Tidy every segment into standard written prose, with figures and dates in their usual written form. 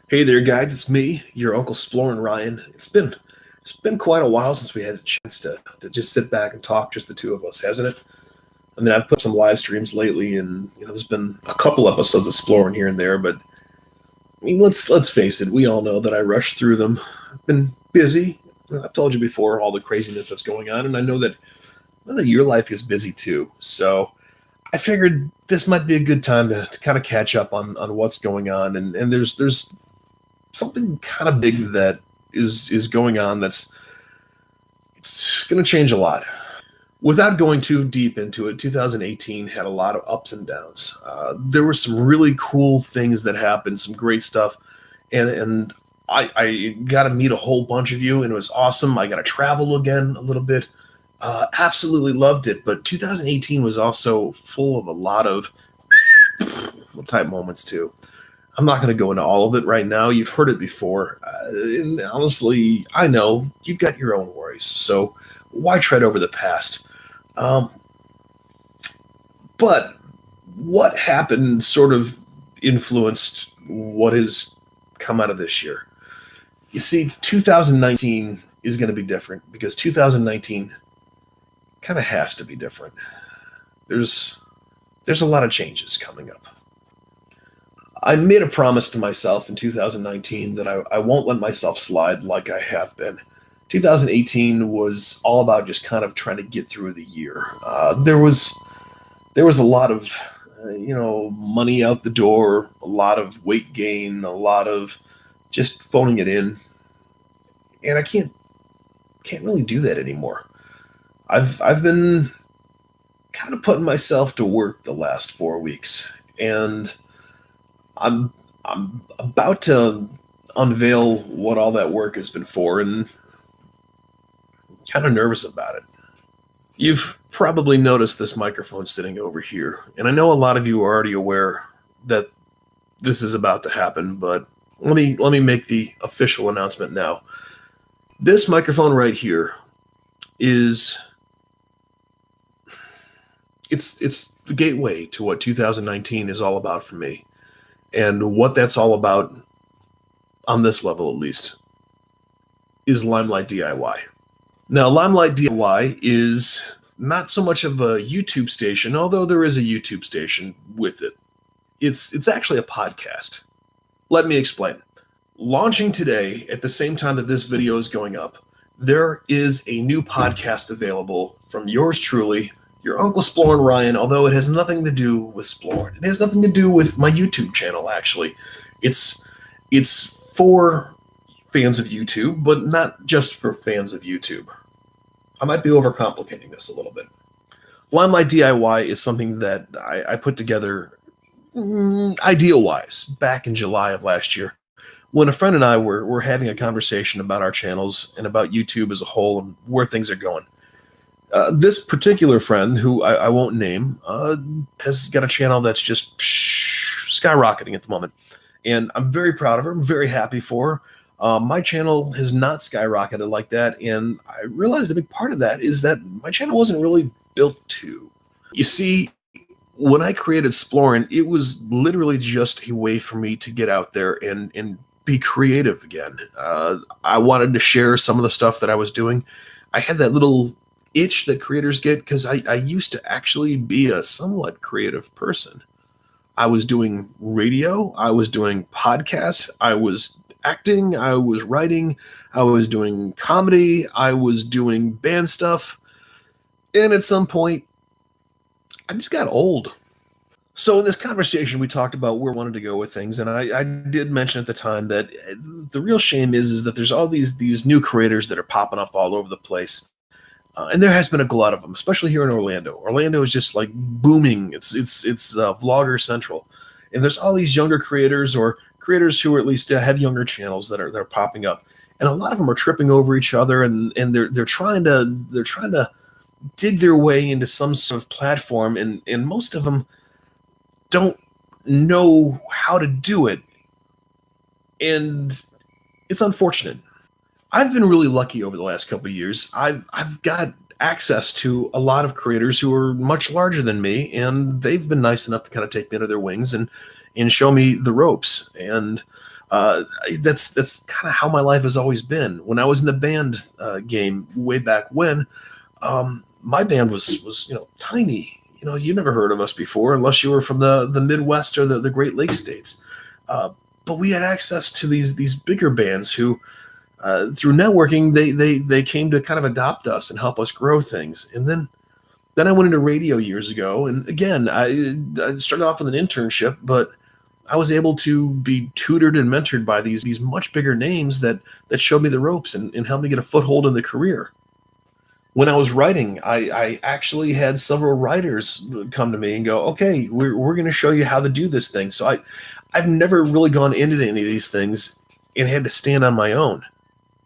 Hey there, guys. It's me, your Uncle Splorin Ryan. It's been quite a while since we had a chance to just sit back and talk, just the two of us, hasn't it? I mean, I've put some live streams lately, and there's been a couple episodes of Splorin here and there, but I mean, let's face it, we all know that I rush through them. I've been busy. I've told you before all the craziness that's going on, and I know that your life is busy too. So I figured this might be a good time to kind of catch up on what's going on, and there's something kind of big that is going on that's it's going to change a lot. Without going too deep into it, 2018 had a lot of ups and downs. There were some really cool things that happened, some great stuff, and I got to meet a whole bunch of you, and it was awesome. I got to travel again a little bit. Absolutely loved it, but 2018 was also full of a lot of type moments too. I'm not going to go into all of it right now. You've heard it before. And honestly, I know you've got your own worries. So why tread over the past? Um, but what happened sort of influenced what has come out of this year. You see, 2019 is going to be different because 2019 kind of has to be different. There's there's a lot of changes coming up. I made a promise to myself in 2019 that I won't let myself slide like I have been. 2018 was all about just kind of trying to get through the year. There was a lot of money out the door, a lot of weight gain, a lot of just phoning it in, and I can't really do that anymore. I've been kind of putting myself to work the last 4 weeks, and I'm about to unveil what all that work has been for, and kind of nervous about it. You've probably noticed this microphone sitting over here, and I know a lot of you are already aware that this is about to happen, but let me make the official announcement now. This microphone right here is it's the gateway to what 2019 is all about for me. And what that's all about, on this level at least, is LimeLight DIY. Now, LimeLight DIY is not so much of a YouTube station, although there is a YouTube station with it. It's actually a podcast. Let me explain. Launching today, at the same time that this video is going up, there is a new podcast available from yours truly, your Uncle Splorin Ryan, although it has nothing to do with Splorin. It has nothing to do with my YouTube channel, actually. It's for fans of YouTube, but not just for fans of YouTube. I might be overcomplicating this a little bit. LimeLight DIY is something that I put together idea-wise back in July of last year when a friend and I were having a conversation about our channels and about YouTube as a whole and where things are going. This particular friend, who I won't name, has got a channel that's just skyrocketing at the moment. And I'm very proud of her. I'm very happy for her. My channel has not skyrocketed like that. And I realized a big part of that is that my channel wasn't really built to. You see, when I created Splorin, it was literally just a way for me to get out there and be creative again. I wanted to share some of the stuff that I was doing. I had that little itch that creators get because I used to actually be a somewhat creative person. I was doing radio, I was doing podcasts, I was acting, I was writing, I was doing comedy, I was doing band stuff, and at some point, I just got old. So in this conversation, we talked about where we wanted to go with things, and I did mention at the time that the real shame is that there's all these new creators that are popping up all over the place. And there has been a glut of them, especially here in Orlando. Orlando is just like booming. It's vlogger central, and there's all these younger creators or creators who at least have younger channels that are popping up, and a lot of them are tripping over each other, and they're trying to dig their way into some sort of platform, and most of them don't know how to do it, and it's unfortunate. I've been really lucky over the last couple of years. I've got access to a lot of creators who are much larger than me, and they've been nice enough to kind of take me under their wings and show me the ropes. And that's kind of how my life has always been. When I was in the band game way back when, my band was tiny. You never heard of us before unless you were from the Midwest or the Great Lakes states. But we had access to these bigger bands who, through networking, they came to kind of adopt us and help us grow things. And then I went into radio years ago, and again, I started off with an internship, but I was able to be tutored and mentored by these much bigger names that showed me the ropes and helped me get a foothold in the career. When I was writing, I actually had several writers come to me and go, okay, we're going to show you how to do this thing. So I've never really gone into any of these things and had to stand on my own.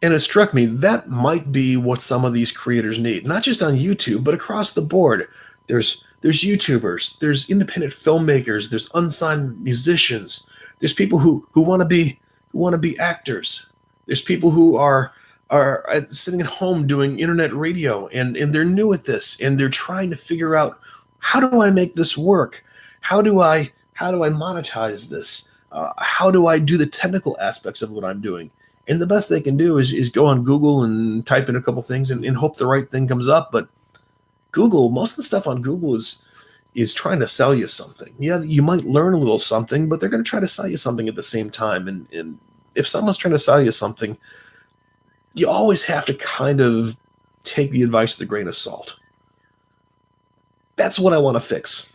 And it struck me that might be what some of these creators need, not just on YouTube, but across the board. There's YouTubers, there's independent filmmakers, there's unsigned musicians, there's people who want to be actors. There's people who are sitting at home doing internet radio, and they're new at this, and they're trying to figure out, how do I make this work? How do I monetize this? How do I do the technical aspects of what I'm doing? And the best they can do is go on Google and type in a couple things and hope the right thing comes up. But Google, most of the stuff on Google is trying to sell you something. Yeah, you might learn a little something, but they're going to try to sell you something at the same time. And if someone's trying to sell you something, you always have to kind of take the advice with a grain of salt. That's what I want to fix.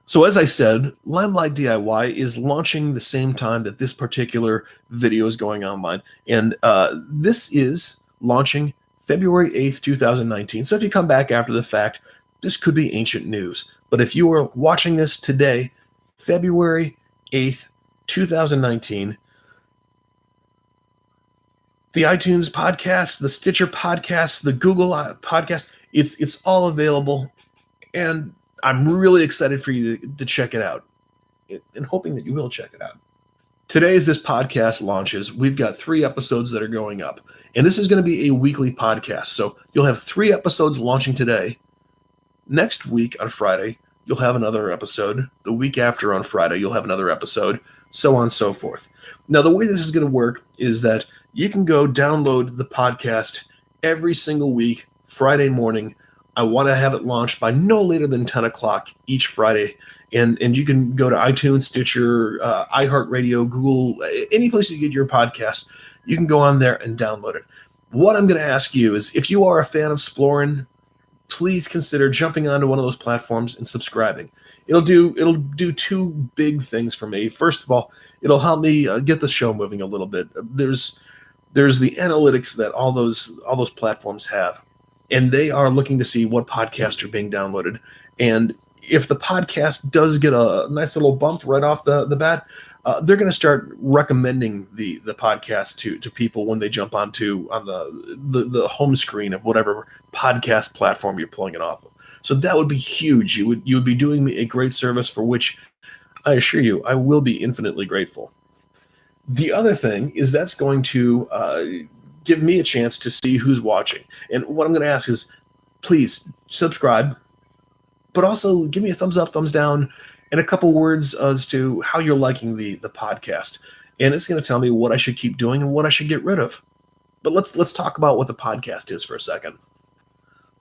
So as I said, LimeLight DIY is launching the same time that this particular video is going online. And this is launching February 8th, 2019. So if you come back after the fact, this could be ancient news. But if you are watching this today, February 8th, 2019, the iTunes podcast, the Stitcher podcast, the Google podcast, it's all available. And I'm really excited for you to check it out, and hoping that you will check it out. Today, as this podcast launches, we've got 3 episodes that are going up. And this is going to be a weekly podcast. So you'll have 3 episodes launching today. Next week on Friday, you'll have another episode. The week after on Friday, you'll have another episode, so on and so forth. Now, the way this is going to work is that you can go download the podcast every single week, Friday morning. I want to have it launched by no later than 10 o'clock each Friday. And you can go to iTunes, Stitcher, iHeartRadio, Google, any place you get your podcast. You can go on there and download it. What I'm going to ask you is, if you are a fan of Splorin, please consider jumping onto one of those platforms and subscribing. It'll do 2 big things for me. First of all, it'll help me get the show moving a little bit. There's the analytics that all those platforms have, and they are looking to see what podcasts are being downloaded. And if the podcast does get a nice little bump right off the bat, they're going to start recommending the podcast to people when they jump on the home screen of whatever podcast platform you're pulling it off of. So that would be huge. You would be doing me a great service, for which I assure you I will be infinitely grateful. The other thing is that's going to give me a chance to see who's watching. And what I'm going to ask is, please subscribe, but also give me a thumbs up, thumbs down, and a couple words as to how you're liking the podcast. And it's going to tell me what I should keep doing and what I should get rid of. But let's talk about what the podcast is for a second.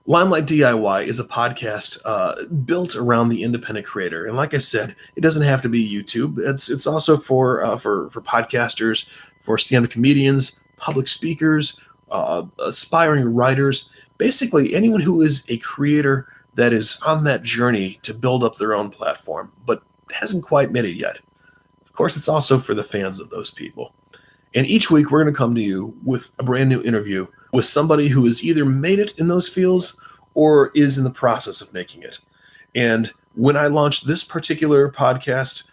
LimeLight DIY is a podcast built around the independent creator. And like I said, it doesn't have to be YouTube. It's also for podcasters, for stand-up comedians, public speakers, aspiring writers, basically anyone who is a creator that is on that journey to build up their own platform, but hasn't quite made it yet. Of course, it's also for the fans of those people. And each week, we're going to come to you with a brand new interview with somebody who has either made it in those fields or is in the process of making it. And when I launch this particular podcast,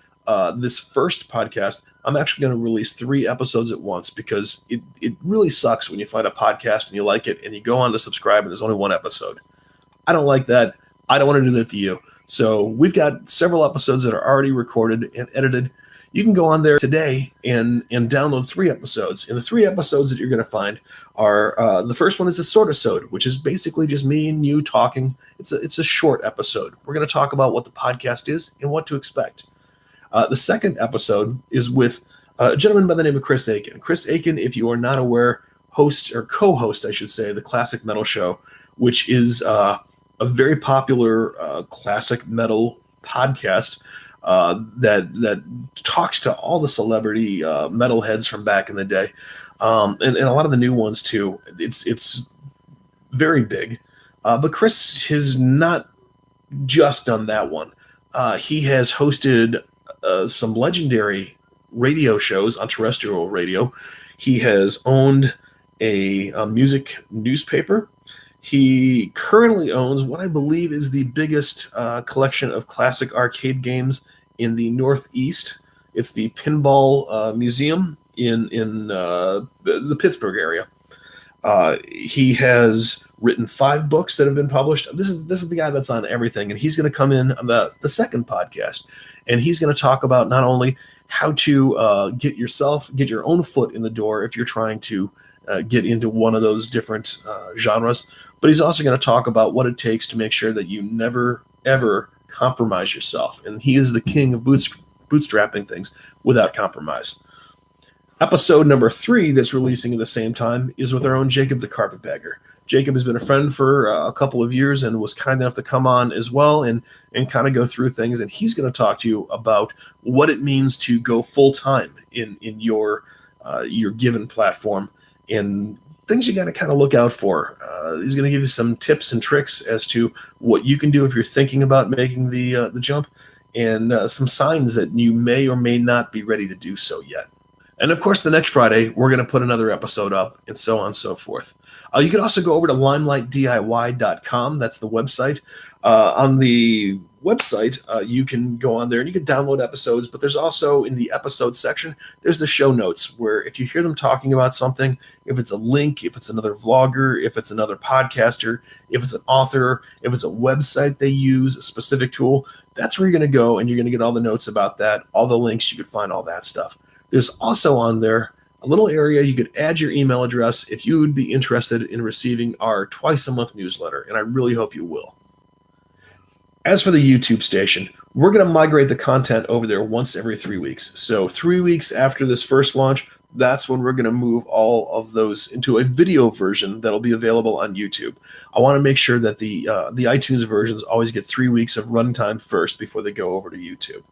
this first podcast, I'm actually going to release 3 episodes at once, because it really sucks when you find a podcast and you like it and you go on to subscribe and there's only 1 episode. I don't like that. I don't want to do that to you. So we've got several episodes that are already recorded and edited. You can go on there today and download 3 episodes. And the 3 episodes that you're going to find are, the first one is a sort-of-sode, which is basically just me and you talking. It's a short episode. We're going to talk about what the podcast is and what to expect. The second episode is with a gentleman by the name of Chris Aiken. Chris Aiken, if you are not aware, host or co-host, I should say, the Classic Metal Show, which is a very popular classic metal podcast that talks to all the celebrity metalheads from back in the day, and a lot of the new ones too. It's very big, but Chris has not just done that one. He has hosted some legendary radio shows on terrestrial radio. He has owned a music newspaper. He currently owns what I believe is the biggest collection of classic arcade games in the Northeast. It's the Pinball Museum in the Pittsburgh area. He has written 5 books that have been published. This is the guy that's on everything, and he's going to come in on the second podcast, and he's going to talk about not only how to get your own foot in the door if you're trying to get into one of those different genres, but he's also going to talk about what it takes to make sure that you never, ever compromise yourself. And he is the king of bootstrapping things without compromise. Episode number 3 that's releasing at the same time is with our own Jacob the Carpetbagger. Jacob has been a friend for a couple of years and was kind enough to come on as well and kind of go through things. And he's going to talk to you about what it means to go full-time in your given platform and things you got to kind of look out for. He's going to give you some tips and tricks as to what you can do if you're thinking about making the jump, and some signs that you may or may not be ready to do so yet. And of course, the next Friday, we're going to put another episode up, and so on and so forth. You can also go over to LimeLightDIY.com. That's the website. On the website, you can go on there and you can download episodes, but there's also in the episode section, there's the show notes where if you hear them talking about something, if it's a link, if it's another vlogger, if it's another podcaster, if it's an author, if it's a website they use, a specific tool, that's where you're going to go and you're going to get all the notes about that, all the links, you could find all that stuff. There's also on there a little area you could add your email address if you would be interested in receiving our twice-a-month newsletter, and I really hope you will. As for the YouTube station, we're going to migrate the content over there once every 3 weeks. So 3 weeks after this first launch, that's when we're going to move all of those into a video version that'll be available on YouTube. I want to make sure that the iTunes versions always get 3 weeks of runtime first before they go over to YouTube.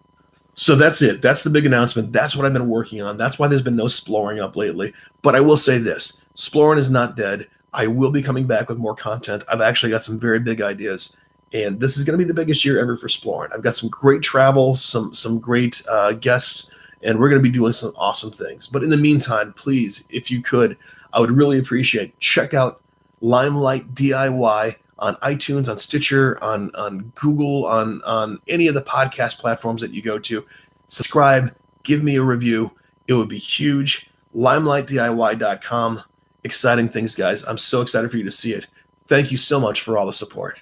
So that's it. That's the big announcement. That's what I've been working on. That's why there's been no Splorin up lately. But I will say this. Splorin is not dead. I will be coming back with more content. I've actually got some very big ideas. And this is going to be the biggest year ever for Splorin. I've got some great travel, some great guests, and we're going to be doing some awesome things. But in the meantime, please, if you could, I would really appreciate, check out LimeLight DIY on iTunes, on Stitcher, on Google, on any of the podcast platforms that you go to. Subscribe, give me a review. It would be huge. LimeLightDIY.com. Exciting things, guys. I'm so excited for you to see it. Thank you so much for all the support.